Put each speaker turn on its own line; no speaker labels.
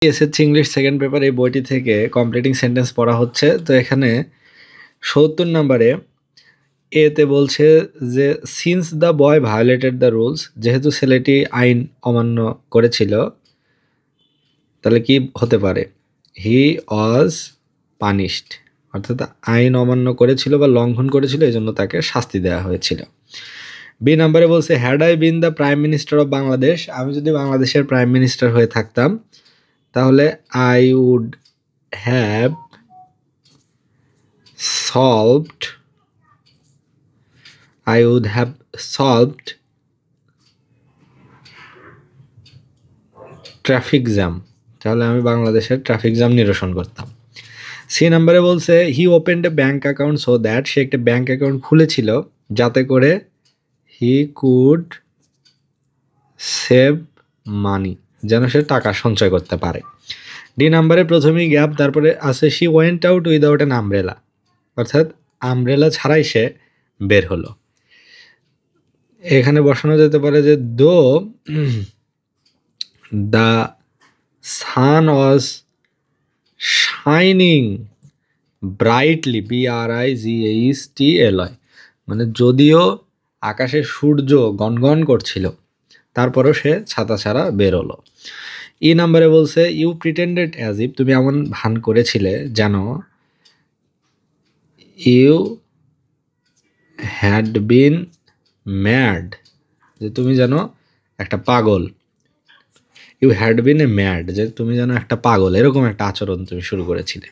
SSC English second paper এই বইটি থেকে কমপ্লিটিং সেন্টেন্স পড়া হচ্ছে। তো এখানে ৭০ নম্বরে এতে বলছে যে since the boy violated the rules, যেহেতু ছেলেটি আইন অমান্য করেছিল তাহলে কি হতে পারে? হি ওয়াজ পানিশড, অর্থাৎ আইন অমান্য করেছিল বা লঙ্ঘন করেছিল, এই জন্য তাকে শাস্তি দেওয়া হয়েছিল। বি নাম্বারে বলছে had I been the prime minister of Bangladesh, আমি যদি বাংলাদেশের প্রাইম মিনিস্টার হয়ে থাকতাম তাহলে I would have solved traffic jam, তাহলে আমি বাংলাদেশের ট্রাফিক জ্যাম নিরসন করতাম। সি নাম্বারে বলছে he opened a bank account so that, সে একটা ব্যাঙ্ক অ্যাকাউন্ট খুলেছিল যাতে করে হি কুড সেভ মানি, যেন সে টাকা সঞ্চয় করতে পারে। ডি নাম্বারে প্রথমেই গ্যাপ, তারপরে আছে she went out without an umbrella, অর্থাৎ আমব্রেলা ছাড়াই সে বের হলো। এখানে বসানো যেতে পারে যে দো the sun was shining brightly, BRIGHTLY, মানে যদিও আকাশে সূর্য গনগন করছিল তারপরও সে ছাতা ছাড়া বেরোলো। ই নাম্বারে বলছে ইউ প্রিটেন্ডেড অ্যাজ ইফ, তুমি এমন ভান করেছিলে যেন ইউ হ্যাড বিন ম্যাড, যে তুমি যেন একটা পাগল। You had been a mad, যে তুমি যেন একটা পাগল, এরকম একটা আচরণ তুমি শুরু করেছিলে।